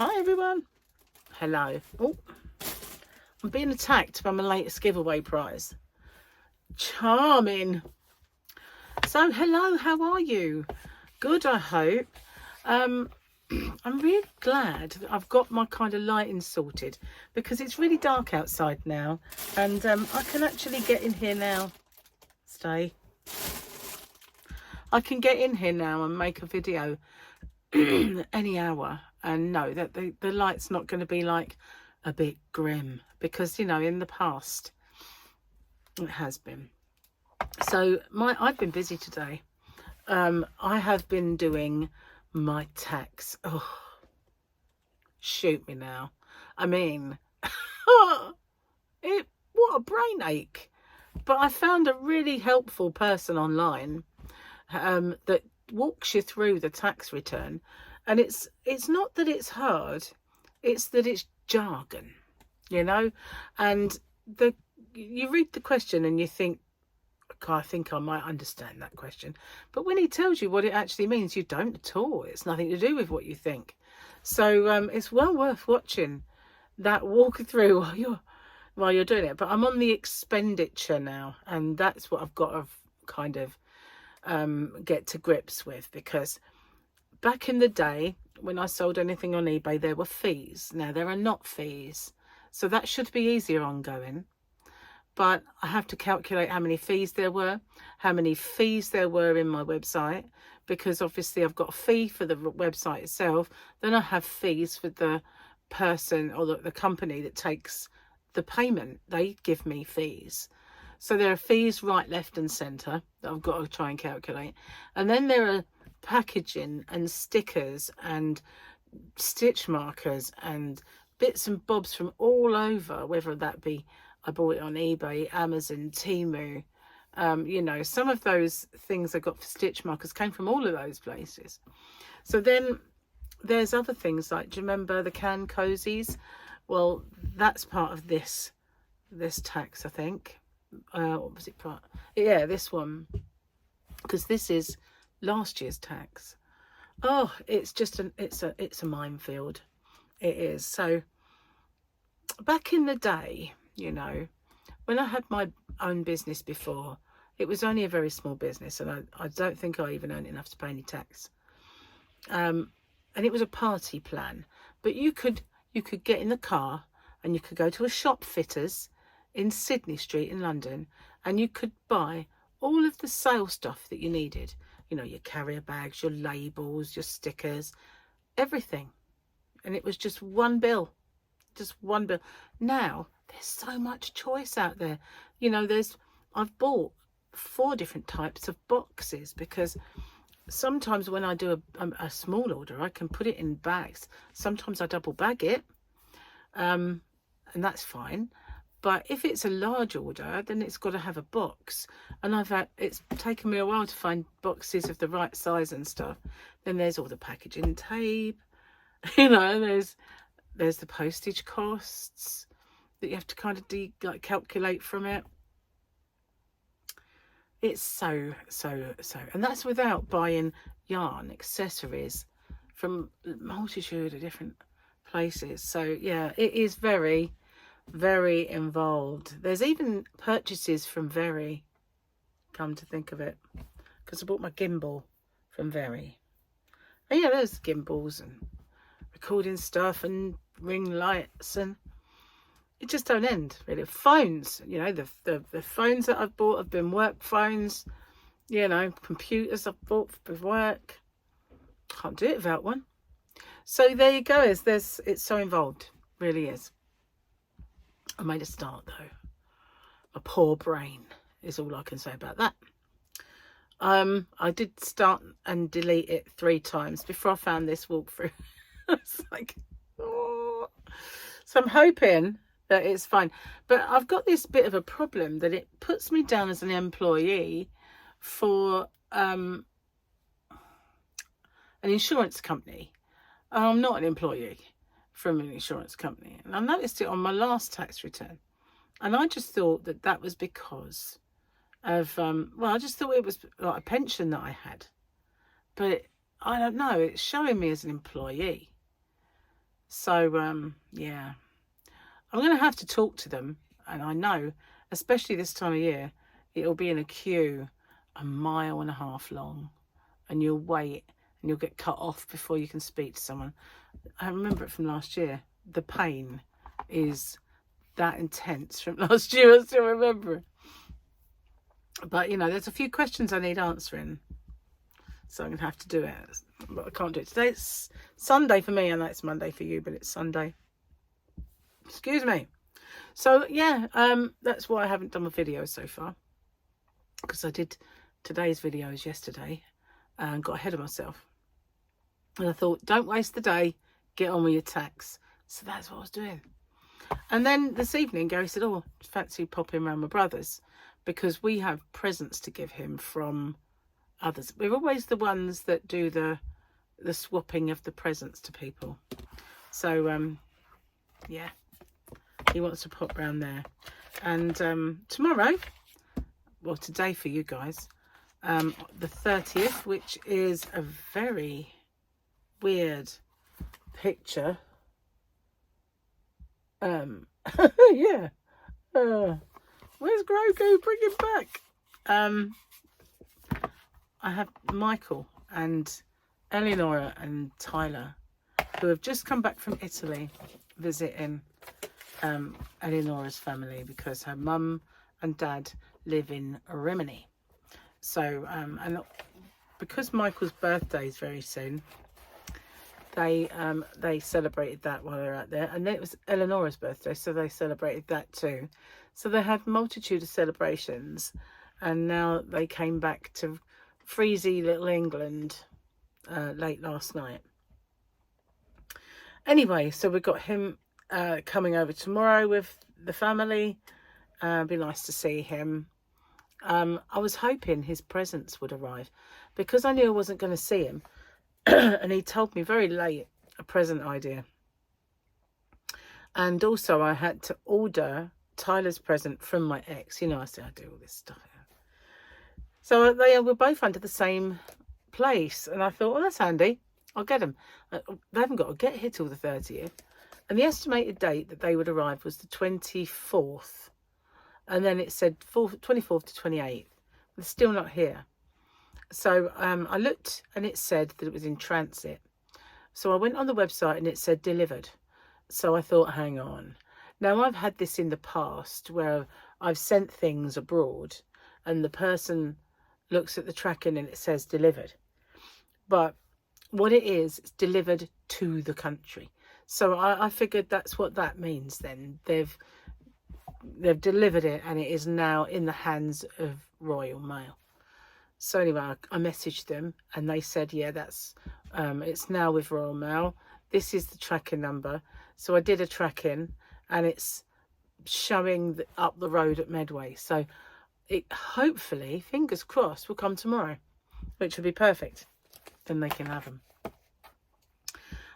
Hi everyone. Hello. Oh, I'm being attacked by my latest giveaway prize. Charming. So hello, how are you? Good, I hope. I'm really glad that I've got my kind of lighting sorted, because it's really dark outside now, and I can actually get in here now. Stay. I can get in here now and make a video any hour and know that the light's not going to be like a bit grim, because you know in the past it has been. So I've been busy today. I have been doing my tax. Oh, shoot me now. I mean, what a brain ache. But I found a really helpful person online that walks you through the tax return, and it's not that it's hard, it's that it's jargon, you know. And you read the question and you think, I think I might understand that question, but when he tells you what it actually means, you don't at all. It's nothing to do with what you think. So it's well worth watching that walkthrough while you're doing it. But I'm on the expenditure now, and that's what I've got to kind of get to grips with, because back in the day when I sold anything on eBay, there were fees. Now there are not fees, so that should be easier ongoing. But I have to calculate how many fees there were in my website, because obviously I've got a fee for the website itself, then I have fees for the person or the company that takes the payment. They give me fees. So there are fees right, left and centre that I've got to try and calculate. And then there are packaging and stickers and stitch markers and bits and bobs from all over, whether that be I bought it on eBay, Amazon, Temu. You know, some of those things I got for stitch markers came from all of those places. So then there's other things like, do you remember the can cozies? Well, that's part of this tax, I think. What was it part? Yeah, this one, because this is last year's tax. Oh, it's just it's a minefield. It is. So back in the day, you know, when I had my own business before, it was only a very small business, and I don't think I even earned enough to pay any tax. And it was a party plan, but you could get in the car and you could go to a shop fitters in Sydney Street in London, and you could buy all of the sale stuff that you needed. You know, your carrier bags, your labels, your stickers, everything. And it was just one bill. Just one bill. Now, there's so much choice out there. You know, I've bought 4 different types of boxes, because sometimes when I do a small order, I can put it in bags. Sometimes I double bag it, and that's fine. But if it's a large order, then it's got to have a box. And it's taken me a while to find boxes of the right size and stuff. Then there's all the packaging tape, you know, and there's the postage costs that you have to kind of calculate from it. It's so, and that's without buying yarn, accessories from a multitude of different places. So yeah, it is very, very involved. There's even purchases from Very, come to think of it, because I bought my gimbal from Very. And yeah, there's gimbals and recording stuff and ring lights, and it just don't end really. Phones, you know, the phones that I've bought have been work phones. You know, computers I've bought for work. Can't do it without one. So there you go. It's so involved, really is. I made a start though. My poor brain is all I can say about that. I did start and delete it 3 times before I found this walkthrough. It's like, oh. So I'm hoping that it's fine. But I've got this bit of a problem that it puts me down as an employee for an insurance company. I'm not an employee from an insurance company, and I noticed it on my last tax return, and I just thought that was because of I just thought it was like a pension that I had, but I don't know, it's showing me as an employee. So yeah, I'm going to have to talk to them. And I know, especially this time of year, it'll be in a queue 1.5 miles long, and you'll wait and you'll get cut off before you can speak to someone. I remember it from last year. The pain is that intense from last year. I still remember it. But, you know, there's a few questions I need answering. So I'm going to have to do it. But I can't do it today. It's Sunday for me. I know it's Monday for you, but it's Sunday. Excuse me. So, yeah, that's why I haven't done my video so far. Because I did today's videos yesterday and got ahead of myself. And I thought, don't waste the day. Get on with your tax. So that's what I was doing. And then this evening, Gary said, oh, fancy popping around my brother's, because we have presents to give him from others. We're always the ones that do the swapping of the presents to people. So, yeah, he wants to pop round there. And tomorrow, well, today for you guys, the 30th, which is a very weird picture. Yeah. Where's Grogu? Bring him back. I have Michael and Eleonora and Tyler, who have just come back from Italy visiting Eleonora's family, because her mum and dad live in Rimini. So, and because Michael's birthday is very soon, they celebrated that while they were out there. And then it was Eleonora's birthday, so they celebrated that too. So they had multitude of celebrations, and now they came back to freezy little England late last night. Anyway, so we've got him coming over tomorrow with the family. Be nice to see him. I was hoping his presents would arrive, because I knew I wasn't going to see him. And he told me very late a present idea. And also I had to order Tyler's present from my ex. You know, I say I do all this stuff. So they were both under the same place. And I thought, well, that's handy. I'll get them. They haven't got to get here till the 30th. And the estimated date that they would arrive was the 24th. And then it said 24th to 28th. They're still not here. So I looked and it said that it was in transit. So I went on the website and it said delivered. So I thought, hang on. Now, I've had this in the past where I've sent things abroad and the person looks at the tracking and it says delivered. But what it is, it's delivered to the country. So I figured that's what that means then. They've delivered it and it is now in the hands of Royal Mail. So anyway, I messaged them and they said, yeah, that's it's now with Royal Mail. This is the tracking number. So I did a tracking and it's showing up the road at Medway. So it hopefully, fingers crossed, will come tomorrow, which will be perfect. Then they can have them.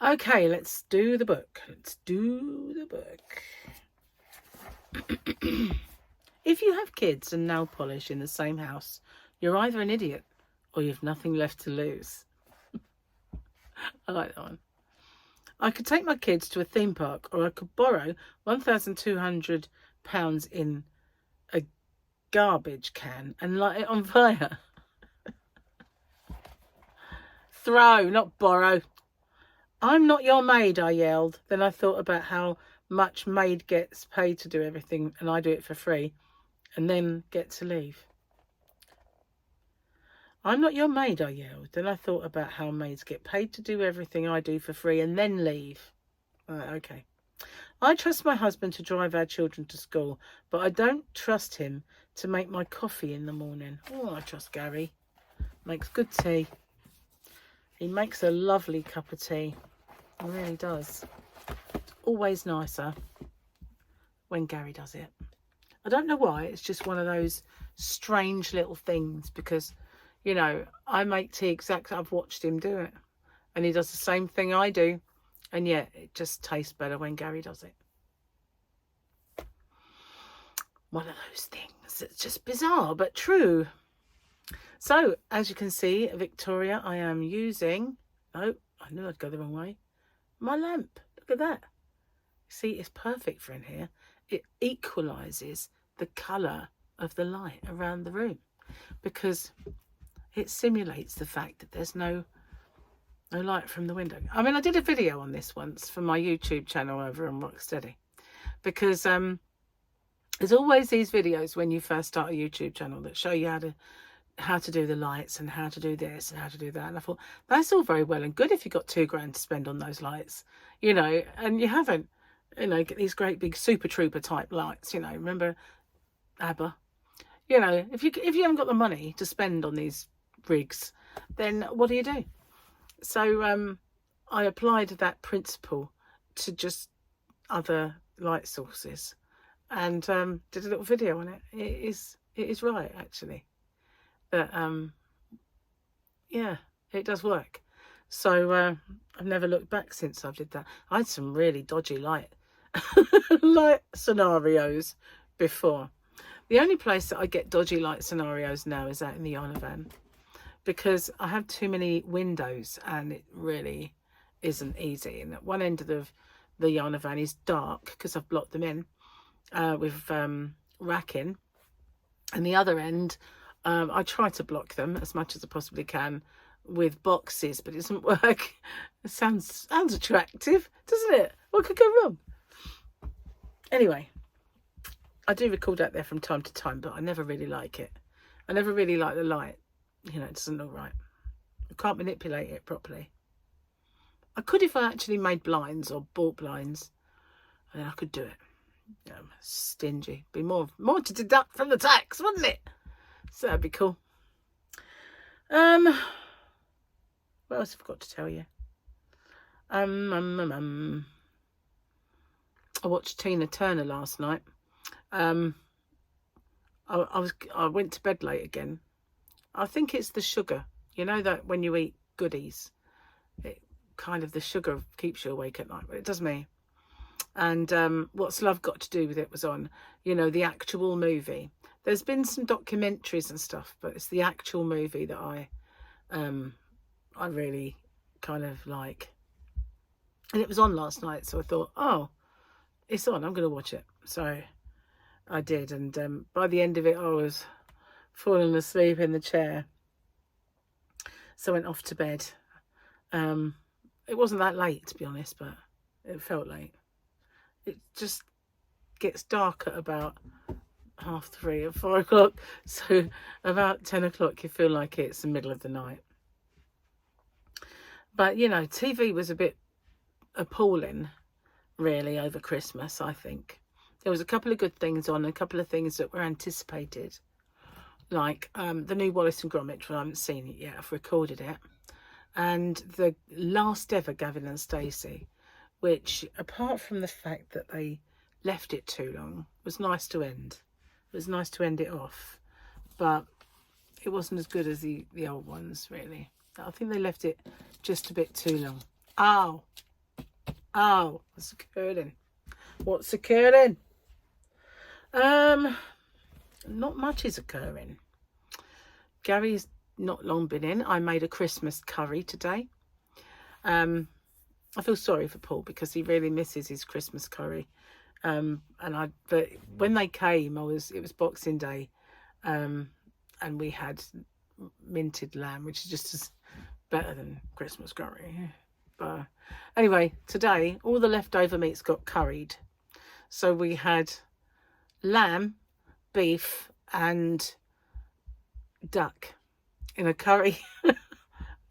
Okay, let's do the book. Let's do the book. If you have kids and nail polish in the same house, you're either an idiot or you've nothing left to lose. I like that one. I could take my kids to a theme park, or I could borrow £1,200 in a garbage can and light it on fire. Throw, not borrow. I'm not your maid, I yelled. Then I thought about how much maid gets paid to do everything and I do it for free and then get to leave. I'm not your maid, I yelled. Then I thought about how maids get paid to do everything I do for free and then leave. Okay. I trust my husband to drive our children to school, but I don't trust him to make my coffee in the morning. Oh, I trust Gary. Makes good tea. He makes a lovely cup of tea. He really does. It's always nicer when Gary does it. I don't know why. It's just one of those strange little things because, you know, I make tea exactly. I've watched him do it. And he does the same thing I do. And yet it just tastes better when Gary does it. One of those things. It's just bizarre, but true. So, as you can see, Victoria, I am using... Oh, I knew I'd go the wrong way. My lamp. Look Look at that. See, it's perfect for in here. It equalises the colour of the light around the room because it simulates the fact that there's no light from the window. I mean, I did a video on this once for my YouTube channel over on Rocksteady because there's always these videos when you first start a YouTube channel that show you how to do the lights and how to do this and how to do that. And I thought, that's all very well and good if you've got £2 to spend on those lights, you know, and you haven't, you know, get these great big Super Trooper type lights, you know, remember ABBA? You know, if you haven't got the money to spend on these rigs, then what do? So I applied that principle to just other light sources and did a little video on it. It is right, actually. But yeah, it does work. So I've never looked back since I did that. I had some really dodgy light scenarios before. The only place that I get dodgy light scenarios now is out in the Yarn because I have too many windows and it really isn't easy. And at one end of the Yarn is dark because I've blocked them in with racking, and the other end I try to block them as much as I possibly can with boxes, but it doesn't work. It sounds attractive, doesn't it? What could go wrong? Anyway, I do record out there from time to time, but I never really like it. I never really like the light. You know, it doesn't look right. I can't manipulate it properly. I could if I actually made blinds or bought blinds, and then I could do it. Stingy. Be more to deduct from the tax, wouldn't it? So that'd be cool. What else have I got to tell you? I watched Tina Turner last night. I went to bed late again. I think it's the sugar. You know that when you eat goodies, the sugar keeps you awake at night. But it does me. And What's Love Got to Do with It was on. You know, the actual movie. There's been some documentaries and stuff, but it's the actual movie that I really kind of like. And it was on last night, so I thought, oh, it's on, I'm going to watch it. So I did, and by the end of it, I was falling asleep in the chair. So I went off to bed. It wasn't that late, to be honest, but it felt late. It just gets dark at about 3:30 or 4 o'clock. So about 10 o'clock, you feel like it's the middle of the night. But, you know, TV was a bit appalling, really, over Christmas, I think. There was a couple of good things on, a couple of things that were anticipated. Like the new Wallace and Gromit, well, I haven't seen it yet, I've recorded it. And the last ever Gavin and Stacey, which, apart from the fact that they left it too long, was nice to end. It was nice to end it off. But it wasn't as good as the old ones, really. I think they left it just a bit too long. Ow! Ow! What's occurring? What's occurring? Not much is occurring. Gary's not long been in. I made a Christmas curry today. I feel sorry for Paul because he really misses his Christmas curry. But when they came, it was Boxing Day, and we had minted lamb, which is just as better than Christmas curry. But anyway, today all the leftover meats got curried. So we had lamb, beef and duck in a curry.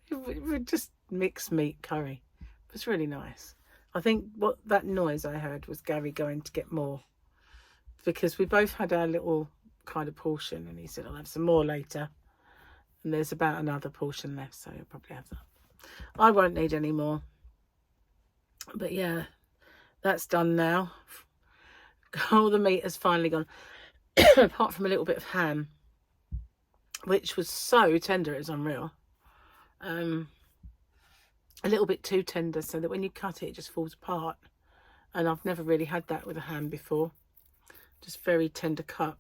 It just mixed meat curry. It was really nice. I think what that noise I heard was Gary going to get more, because we both had our little kind of portion, and he said I'll have some more later, and there's about another portion left, so he'll probably have that. I won't need any more. But yeah, that's done now. All the meat has finally gone, apart from a little bit of ham, which was so tender it was unreal. A little bit too tender, so that when you cut it, it just falls apart. And I've never really had that with a ham before. Just very tender cut.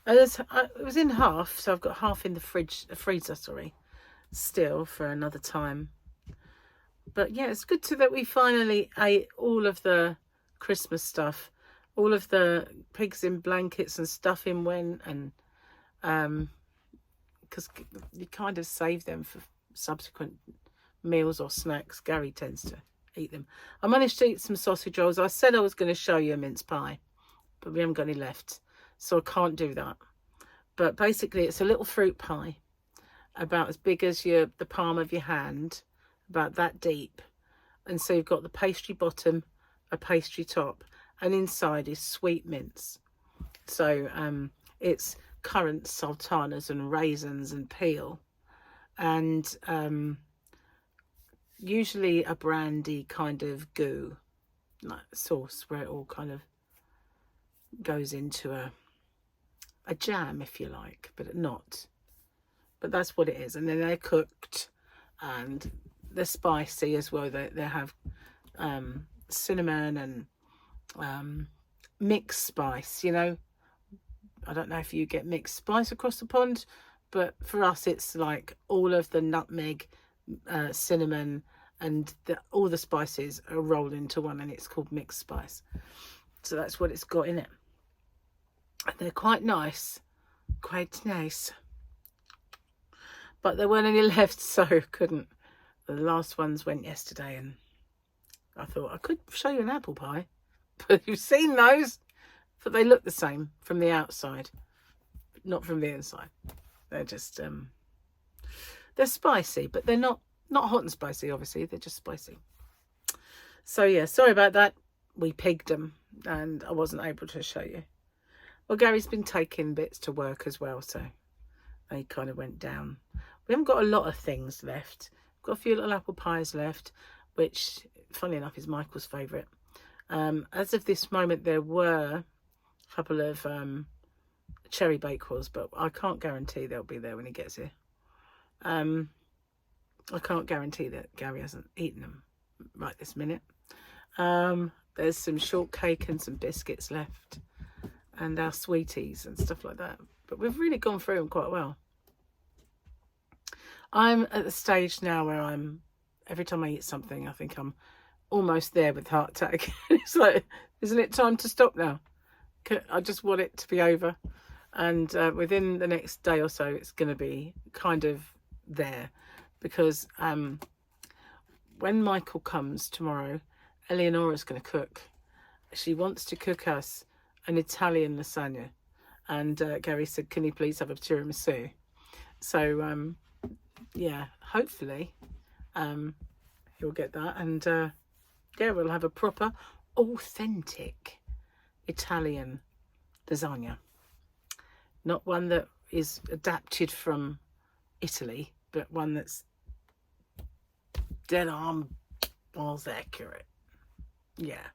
And it was in half, so I've got half in the freezer, still for another time. But yeah, it's good that we finally ate all of the Christmas stuff. All of the pigs in blankets and stuffing went, and because you kind of save them for subsequent meals or snacks. Gary tends to eat them. I managed to eat some sausage rolls. I said I was going to show you a mince pie, but we haven't got any left, so I can't do that. But basically it's a little fruit pie about as big as the palm of your hand, about that deep. And so you've got the pastry bottom, a pastry top, and inside is sweet mince. So it's currants, sultanas and raisins and peel, and usually a brandy kind of goo, like sauce, where it all kind of goes into a jam, if you like, but not. But that's what it is. And then they're cooked, and they're spicy as well. They have cinnamon and mixed spice, you know. I don't know if you get mixed spice across the pond, but for us it's like all of the nutmeg, cinnamon, and all the spices are rolled into one, and it's called mixed spice. So that's what it's got in it. And they're quite nice. But there weren't any left, so couldn't. The last ones went yesterday, and I thought I could show you an apple pie, but you've seen those, but they look the same from the outside, not from the inside. They're just they're spicy, but they're not hot and spicy, obviously. They're just spicy. So yeah, sorry about that. We pigged them, and I wasn't able to show you. Well, Gary's been taking bits to work as well, so they kind of went down. We haven't got a lot of things left. We've got a few little apple pies left, which, funnily enough, is Michael's favourite. As of this moment, there were a couple of cherry bakewells, but I can't guarantee they'll be there when he gets here. I can't guarantee that Gary hasn't eaten them right this minute. There's some shortcake and some biscuits left, and our sweeties and stuff like that. But we've really gone through them quite well. I'm at the stage now where every time I eat something, I think I'm almost there with heart attack. It's like, isn't it time to stop now? I just want it to be over. And within the next day or so, it's going to be kind of there. Because when Michael comes tomorrow, Eleonora's going to cook. She wants to cook us an Italian lasagna. And Gary said, can you please have a tiramisu? So, yeah, hopefully he'll get that. And, yeah, we'll have a proper, authentic Italian lasagna. Not one that is adapted from Italy, but one that's dead on balls accurate. Yeah.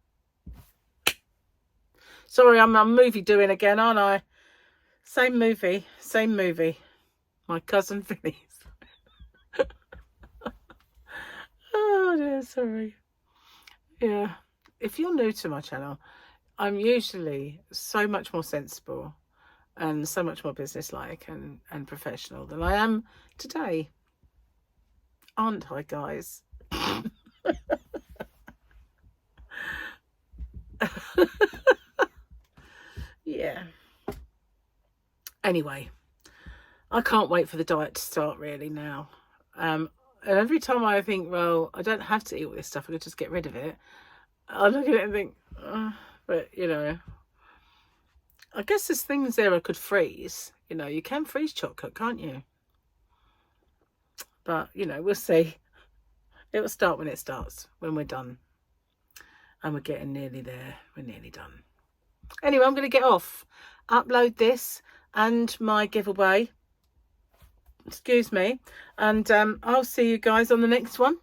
Sorry, I'm movie doing again, aren't I? Same movie. My cousin Vinny's. Oh dear, sorry. Yeah. If you're new to my channel, I'm usually so much more sensible and so much more businesslike and professional than I am today. Aren't I, guys? Yeah. Anyway, I can't wait for the diet to start really now. And every time I think, well, I don't have to eat all this stuff, I could just get rid of it, I look at it and think, but, you know, I guess there's things there I could freeze. You know, you can freeze chocolate, can't you? But, you know, we'll see. It'll start when it starts, when we're done. And we're getting nearly there. We're nearly done. Anyway, I'm going to get off. Upload this and my giveaway. Excuse me. And I'll see you guys on the next one.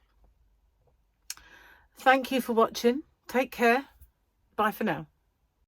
Thank you for watching. Take care. Bye for now.